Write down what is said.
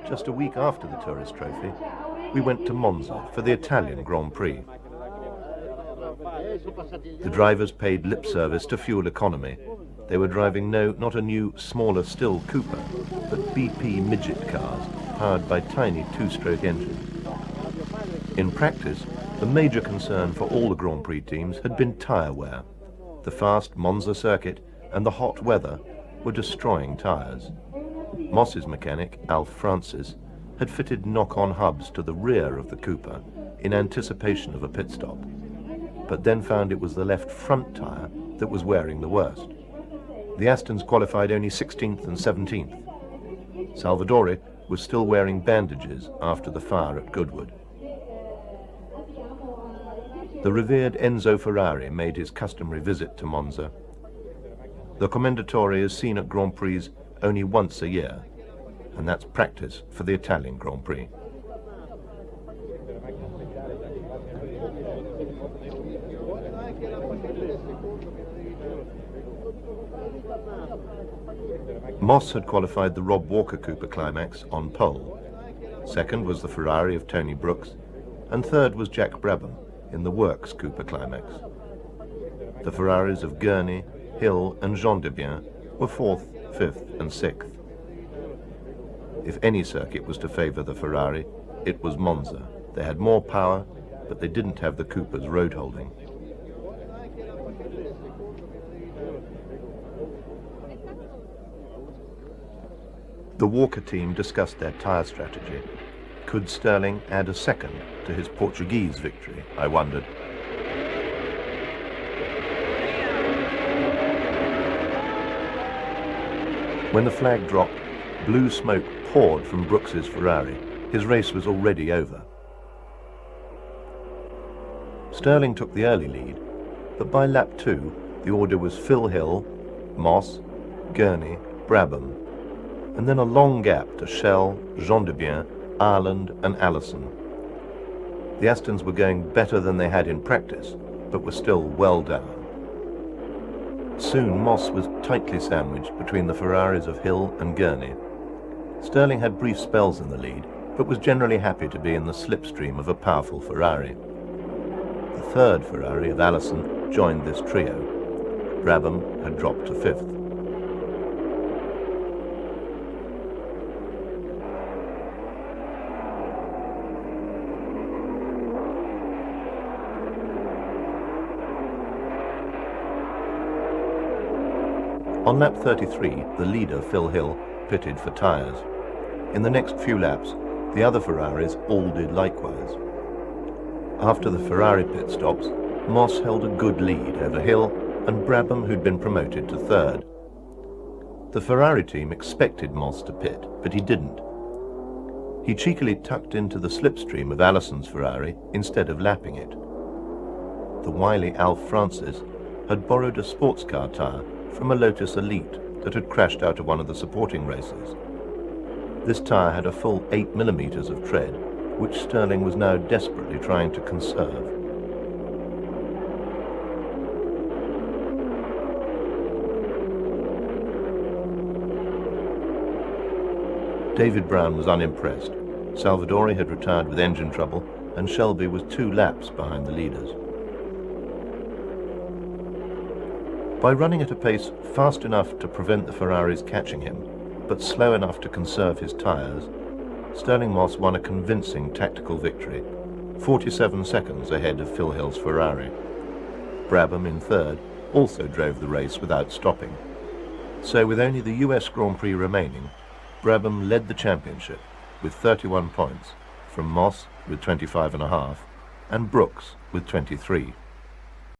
Just a week after the Tourist Trophy, we went to Monza for the Italian Grand Prix. The drivers paid lip service to fuel economy. They were driving not a new, smaller still Cooper, but BP midget cars powered by tiny two-stroke engines. In practice, the major concern for all the Grand Prix teams had been tyre wear. The fast Monza circuit and the hot weather were destroying tyres. Moss's mechanic, 𝗟𝗚𝗚𝗏, had fitted knock-on hubs to the rear of the Cooper in anticipation of a pit stop, but then found it was the left front tyre that was wearing the worst. The Astons qualified only 16th and 17th. 𝗟𝗚𝗏𝗏𝗏 was still wearing bandages after the fire at Goodwood. The revered Enzo Ferrari made his customary visit to Monza. The Commendatore is seen at Grand Prix only once a year, and that's practice for the Italian Grand Prix. Moss had qualified the Rob Walker Cooper Climax on pole. Second was the Ferrari of Tony Brooks, and third was Jack Brabham in the Works Cooper Climax. The Ferraris of Gurney, Hill and 𝗟𝗘𝗚𝗏𝗀𝗏 were 4th, 5th and 6th. If any circuit was to favour the Ferrari, it was Monza. They had more power, but they didn't have the Cooper's road holding. The Walker team discussed their tyre strategy. Could Stirling add a second to his Portuguese victory, I wondered. When the flag dropped, blue smoke poured from Brooks's Ferrari. His race was already over. Stirling took the early lead, but by lap 2, the order was Phil Hill, Moss, Gurney, Brabham, and then a long gap to Schell, 𝗟𝗘𝗚𝗏𝗏𝗏, Ireland and Allison. The Astons were going better than they had in practice, but were still well down. Soon Moss was tightly sandwiched between the Ferraris of Hill and Gurney. Stirling had brief spells in the lead, but was generally happy to be in the slipstream of a powerful Ferrari. The third Ferrari of Allison joined this trio. Brabham had dropped to 5th. On lap 33, the leader, Phil Hill, pitted for tyres. In the next few laps, the other Ferraris all did likewise. After the Ferrari pit stops, Moss held a good lead over Hill and Brabham, who'd been promoted to 3rd. The Ferrari team expected Moss to pit, but he didn't. He cheekily tucked into the slipstream of Allison's Ferrari instead of lapping it. The wily 𝗟𝗚𝗏𝗏𝗏𝗏 had borrowed a sports car tyre from a Lotus Elite that had crashed out of one of the supporting races. This tyre had a full 8 millimeters of tread, which Stirling was now desperately trying to conserve. David Brown was unimpressed. 𝗟𝗚𝗏𝗏𝗏𝗏 had retired with engine trouble, and Shelby was 2 laps behind the leaders. By running at a pace fast enough to prevent the Ferraris catching him, but slow enough to conserve his tyres, Stirling Moss won a convincing tactical victory, 47 seconds ahead of Phil Hill's Ferrari. Brabham in 3rd also drove the race without stopping. So with only the US Grand Prix remaining, Brabham led the championship with 31 points, from Moss with 25.5 and Brooks with 23.